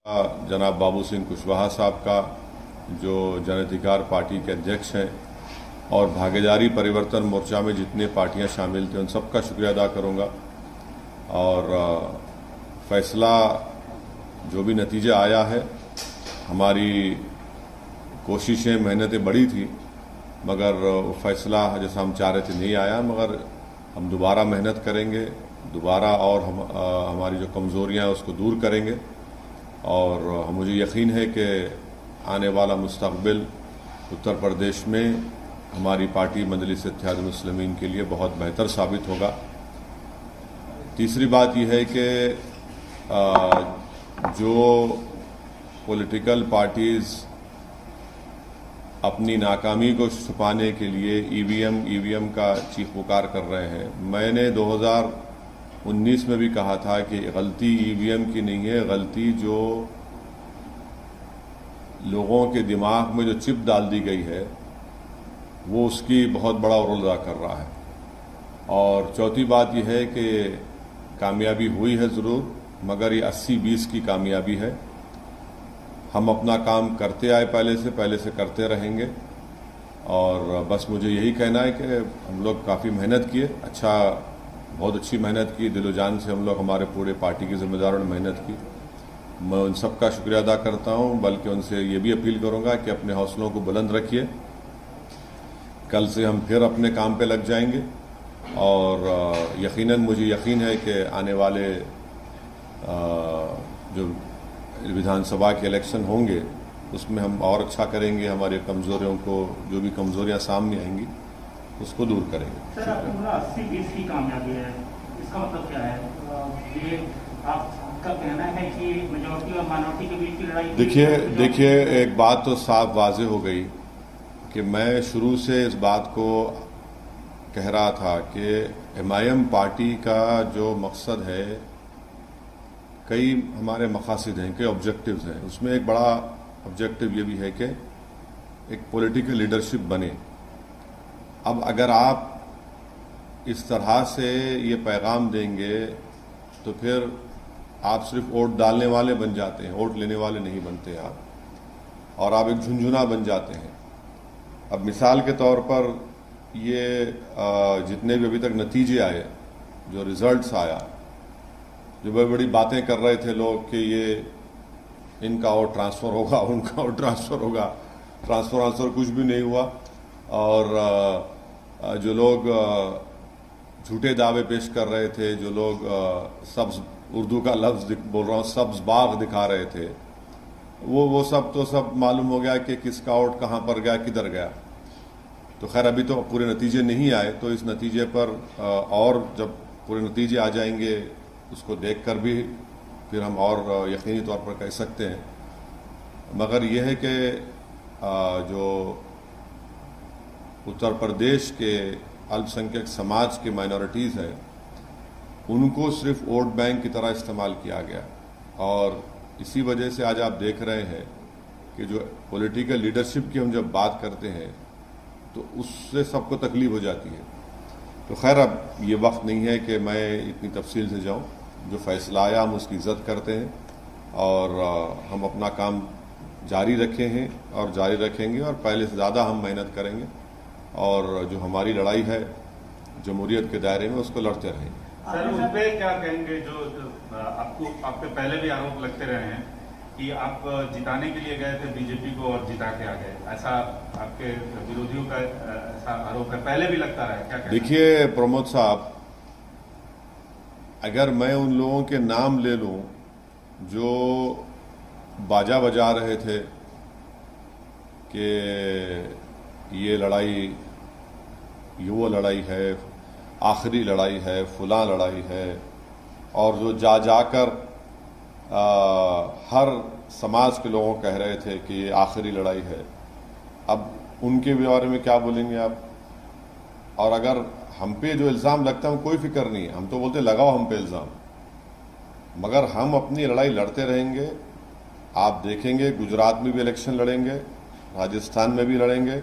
जनाब बाबू सिंह कुशवाहा साहब का, जो जन अधिकार पार्टी के अध्यक्ष हैं, और भागीदारी परिवर्तन मोर्चा में जितने पार्टियां शामिल थे उन सबका शुक्रिया अदा करूंगा। और फैसला जो भी नतीजा आया है, हमारी कोशिशें मेहनतें बड़ी थी मगर वो फैसला जैसा हम चाह रहे थे नहीं आया। मगर हम दोबारा मेहनत करेंगे, दोबारा और हमारी जो कमज़ोरियां हैं उसको दूर करेंगे। और मुझे यकीन है कि आने वाला मुस्तक़बिल उत्तर प्रदेश में हमारी पार्टी मजलिस इत्तेहाद मुस्लिमीन के लिए बहुत बेहतर साबित होगा। तीसरी बात यह है कि जो पॉलिटिकल पार्टीज़ अपनी नाकामी को छुपाने के लिए ईवीएम का चीख पुकार कर रहे हैं, मैंने 2019 में भी कहा था कि गलती ईवीएम की नहीं है, गलती जो लोगों के दिमाग में जो चिप डाल दी गई है वो उसकी बहुत बड़ा रोल अदा कर रहा है। और चौथी बात यह है कि कामयाबी हुई है ज़रूर, मगर ये 80-20 की कामयाबी है। हम अपना काम करते आए, पहले से करते रहेंगे। और बस मुझे यही कहना है कि हम लोग काफ़ी मेहनत किए, बहुत अच्छी मेहनत की, दिलो जान से हम लोग, हमारे पूरे पार्टी के जिम्मेदारों ने मेहनत की। मैं उन सब का शुक्रिया अदा करता हूं, बल्कि उनसे ये भी अपील करूंगा कि अपने हौसलों को बुलंद रखिए। कल से हम फिर अपने काम पे लग जाएंगे और यकीनन मुझे यकीन है कि आने वाले जो विधानसभा के इलेक्शन होंगे उसमें हम और अच्छा करेंगे, हमारे कमज़ोरियों को, जो भी कमज़ोरियां सामने आएंगी उसको दूर करेंगे। सर, आपका 80-20 की कामयाबी है, इसका मतलब क्या है? ये आपका कहना है कि मेजॉरिटी और माइनॉरिटी के बीच की लड़ाई? देखिए एक बात तो साफ वाज़ेह हो गई कि मैं शुरू से इस बात को कह रहा था कि एमआईएम पार्टी का जो मकसद है, कई हमारे मकासद हैं, कई ऑब्जेक्टिव्स हैं। उसमें एक बड़ा ऑब्जेक्टिव ये भी है कि एक पॉलिटिकल लीडरशिप बने। अब अगर आप इस तरह से ये पैगाम देंगे तो फिर आप सिर्फ वोट डालने वाले बन जाते हैं, वोट लेने वाले नहीं बनते आप, और आप एक झुंझुना बन जाते हैं। अब मिसाल के तौर पर ये जितने भी अभी तक नतीजे आए, जो रिजल्ट्स आया, जो बड़ी बड़ी बातें कर रहे थे लोग कि ये इनका वोट ट्रांसफ़र होगा, उनका वोट ट्रांसफ़र होगा, ट्रांसफ़र कुछ भी नहीं हुआ। और जो लोग झूठे दावे पेश कर रहे थे, जो लोग सब्ज, उर्दू का लफ्ज़ बोल रहा हूँ, सब्ज बाग दिखा रहे थे, वो सब तो सब मालूम हो गया कि किसका वोट कहाँ पर गया, किधर गया। तो खैर अभी तो पूरे नतीजे नहीं आए, तो इस नतीजे पर और जब पूरे नतीजे आ जाएंगे उसको देखकर भी फिर हम और यकीनी तौर पर कह सकते हैं। मगर यह है कि जो उत्तर प्रदेश के अल्पसंख्यक समाज के माइनॉरिटीज़ हैं, उनको सिर्फ वोट बैंक की तरह इस्तेमाल किया गया। और इसी वजह से आज आप देख रहे हैं कि जो पॉलिटिकल लीडरशिप की हम जब बात करते हैं तो उससे सबको तकलीफ हो जाती है। तो खैर अब ये वक्त नहीं है कि मैं इतनी तफसील से जाऊं। जो फैसला आया हम उसकी इज्जत करते हैं और हम अपना काम जारी रखे हैं और जारी रखेंगे, और पहले से ज़्यादा हम मेहनत करेंगे और जो हमारी लड़ाई है जमहूरियत के दायरे में उसको लड़ते रहेंगे। सर, उन पे क्या कहेंगे जो आपको, आप पे पहले भी आरोप लगते रहे हैं कि आप जिताने के लिए गए थे बीजेपी को और जिता के आ गए, ऐसा आपके विरोधियों का ऐसा आरोप है, पहले भी लगता रहा है, क्या कहना? देखिए प्रमोद साहब, अगर मैं उन लोगों के नाम ले लूं जो बाजा बजा रहे थे कि ये लड़ाई, ये वो लड़ाई है, आखिरी लड़ाई है, फुला लड़ाई है, और जो जाकर हर समाज के लोगों कह रहे थे कि ये आखिरी लड़ाई है, अब उनके बारे में क्या बोलेंगे आप? और अगर हम पे जो इल्ज़ाम लगता है, हम कोई फिक्र नहीं है, हम तो बोलते लगाओ हम पे इल्ज़ाम, मगर हम अपनी लड़ाई लड़ते रहेंगे। आप देखेंगे गुजरात में भी इलेक्शन लड़ेंगे, राजस्थान में भी लड़ेंगे,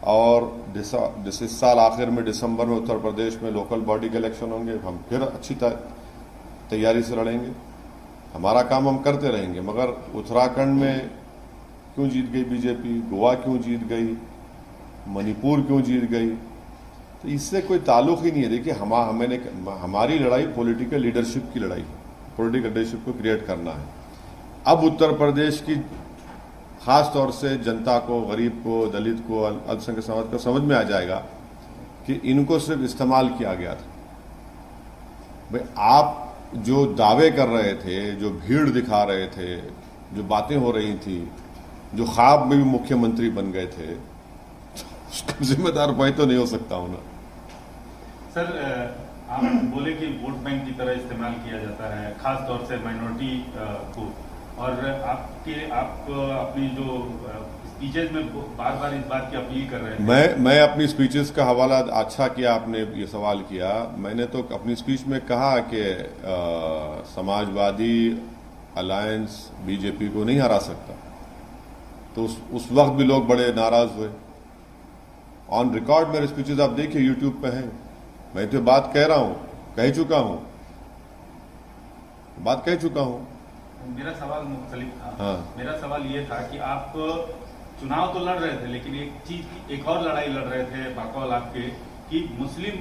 और इस साल आखिर में दिसंबर में उत्तर प्रदेश में लोकल बॉडी के इलेक्शन होंगे, हम फिर अच्छी तैयारी से लड़ेंगे। हमारा काम हम करते रहेंगे। मगर उत्तराखंड में क्यों जीत गई बीजेपी, गोवा क्यों जीत गई, मणिपुर क्यों जीत गई, तो इससे कोई ताल्लुक ही नहीं है। देखिए हमारी लड़ाई पॉलिटिकल लीडरशिप की लड़ाई है, पॉलिटिकल लीडरशिप को क्रिएट करना है। अब उत्तर प्रदेश की खास तौर से जनता को, गरीब को, दलित को, अल्पसंख्यक समाज को समझ में आ जाएगा कि इनको सिर्फ इस्तेमाल किया गया था। भाई आप जो दावे कर रहे थे, जो भीड़ दिखा रहे थे, जो बातें हो रही थी, जो ख्वाब में भी मुख्यमंत्री बन गए थे, उसका जिम्मेदार मैं तो नहीं हो सकता हूं ना। सर, आप बोले कि वोट बैंक की तरह इस्तेमाल किया जाता है, खास तौर से माइनॉरिटी को, और आप अपनी जो स्पीचेज में बार बार इस बात की अपील कर रहे हैं। मैं अपनी स्पीचेस का हवाला, अच्छा किया आपने ये सवाल किया। मैंने तो अपनी स्पीच में कहा कि समाजवादी अलायंस बीजेपी को नहीं हरा सकता, तो उस वक्त भी लोग बड़े नाराज हुए। ऑन रिकॉर्ड मेरे स्पीचेस आप देखिए, यूट्यूब पे हैं। मैं तो बात कह रहा हूं, कह चुका हूं, बात कह चुका हूं। मेरा सवाल मुख्तलिफ था। हाँ। मेरा सवाल ये था कि आप चुनाव तो लड़ रहे थे, लेकिन एक और लड़ाई लड़ रहे थे बाकौल आपके, कि मुस्लिम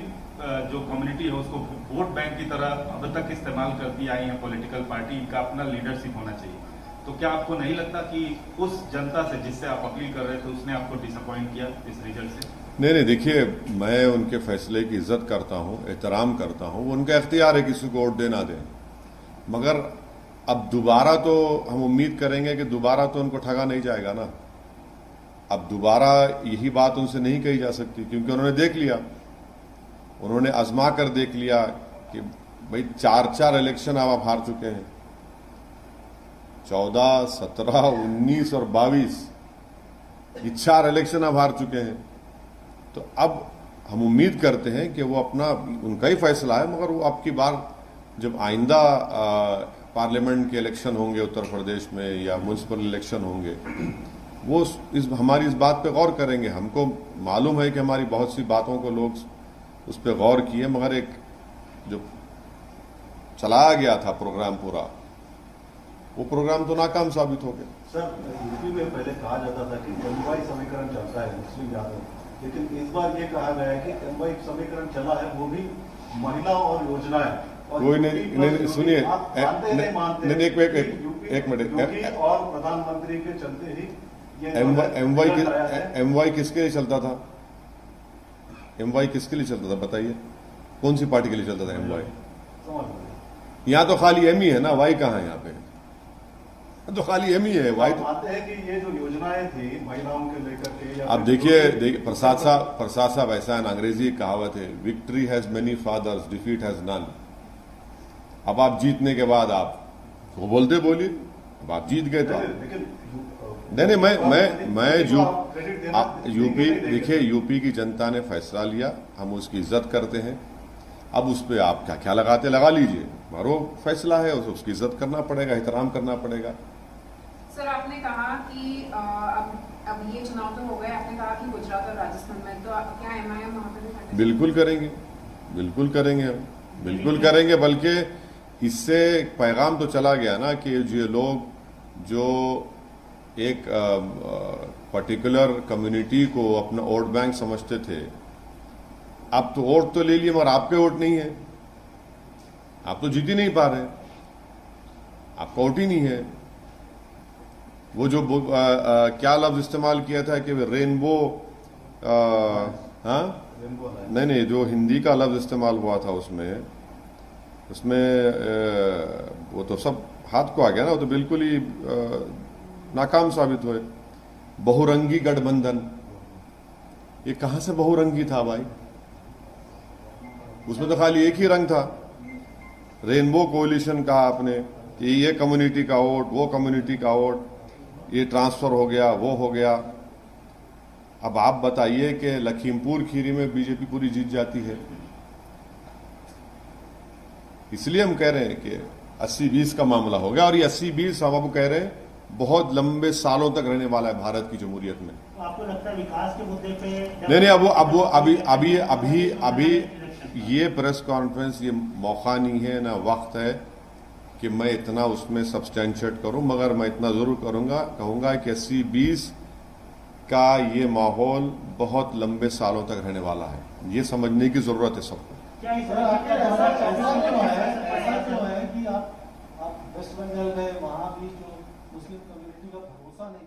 जो कम्युनिटी है उसको वोट बैंक की तरह अब तक इस्तेमाल करती आई है पॉलिटिकल पार्टी, इनका अपना लीडरशिप होना चाहिए। तो क्या आपको नहीं लगता कि उस जनता से जिससे आप अपील कर रहे थे उसने आपको डिसअपॉइंट किया इस रिजल्ट से? नहीं, देखिए मैं उनके फैसले की इज्जत करता हूं, एहतराम करता हूं। वो उनका इख्तियार है किसी को वोट देना दें, मगर अब दोबारा तो हम उम्मीद करेंगे कि दोबारा तो उनको ठगा नहीं जाएगा ना। अब दोबारा यही बात उनसे नहीं कही जा सकती, क्योंकि उन्होंने देख लिया, उन्होंने आजमा कर देख लिया कि भाई 4 इलेक्शन आप हार चुके हैं, 14, 17, 19 और 22, ये 4 इलेक्शन आप हार चुके हैं। तो अब हम उम्मीद करते हैं कि वो अपना, उनका ही फैसला है, मगर वो अब की बार जब आइंदा पार्लियामेंट के इलेक्शन होंगे उत्तर प्रदेश में या म्यूनसिपल इलेक्शन होंगे, वो हमारी इस बात पे गौर करेंगे। हमको मालूम है कि हमारी बहुत सी बातों को लोग उस पर गौर किए, मगर एक जो चलाया गया था प्रोग्राम पूरा, वो प्रोग्राम तो नाकाम साबित हो गया। सर, यूपी में पहले कहा जाता था कि एमवाई समीकरण चलता है मुस्लिम यादव, लेकिन इस बार ये कहा गया है कि एमवाई समीकरण चला है, वो भी महिला और योजनाएं। कोई नहीं, सुनिए, एक मिनट, और प्रधानमंत्री के चलते ही एमवाई किसके लिए चलता था? एमवाई किसके लिए चलता था बताइए? कौन सी पार्टी के लिए चलता था एमवाई? यहाँ तो खाली एम ही है ना, वाई कहाँ है? यहाँ पे तो खाली एम ही है, वाई तो आते हैं कि ये जो योजनाएं थी महिलाओं के लेकर के। अब देखिए प्रसाद साहब ऐसा है ना, अंग्रेजी कहावत है, victory has many fathers, defeat has none. अब आप जीतने के बाद आप वो बोलते बोलिए, अब आप जीत गए तो नहीं, मैं यूपी, देखिए यूपी की जनता ने फैसला लिया, हम उसकी इज्जत करते हैं। अब उस पर आप क्या लगाते लगा लीजिए, मारो फैसला है, उसकी इज्जत करना पड़ेगा, एहतराम करना पड़ेगा। सर, आपने कहा कि अब ये चुनाव तो हो गए, आपने कहा कि गुजरात और राजस्थान में, तो क्या एमआईएम वहां पर? बिल्कुल करेंगे, हम बिल्कुल करेंगे। बल्कि इससे पैगाम तो चला गया ना कि ये लोग जो एक पर्टिकुलर कम्युनिटी को अपना वोट बैंक समझते थे, अब तो वोट तो ले लिए मगर आपके वोट नहीं है, आप तो जीत ही नहीं पा रहे, आपका वोट ही नहीं है। वो जो क्या लफ्ज इस्तेमाल किया था कि रेनबो, हाँ नहीं, जो हिंदी का लफ्ज इस्तेमाल हुआ था उसमें वो तो सब हाथ को आ गया ना, वो तो बिल्कुल ही नाकाम साबित हुए। बहुरंगी गठबंधन, ये कहां से बहुरंगी था भाई? उसमें तो खाली एक ही रंग था। रेनबो कोalition कहा आपने कि ये कम्युनिटी का वोट, वो कम्युनिटी का वोट, ये ट्रांसफर हो गया, वो हो गया। अब आप बताइए कि लखीमपुर खीरी में बीजेपी पूरी जीत जाती है। इसलिए हम कह रहे हैं कि 80-20 का मामला हो गया, और ये 80-20 हम आपको कह रहे हैं बहुत लंबे सालों तक रहने वाला है भारत की जमहूरियत में। तो आपको लगता है विकास के मुद्दे पे नहीं, अब वो अभी ये प्रेस कॉन्फ्रेंस ये मौका नहीं है, ना वक्त है कि मैं इतना उसमें सब्सटेंशिएट करूं, मगर मैं इतना जरूर कहूंगा कि 80-20 का ये माहौल बहुत लंबे सालों तक रहने वाला है। ये समझने की जरूरत है सबको। क्या कि आप वेस्ट बंगाल गए, वहां भी जो मुस्लिम कम्युनिटी का भरोसा नहीं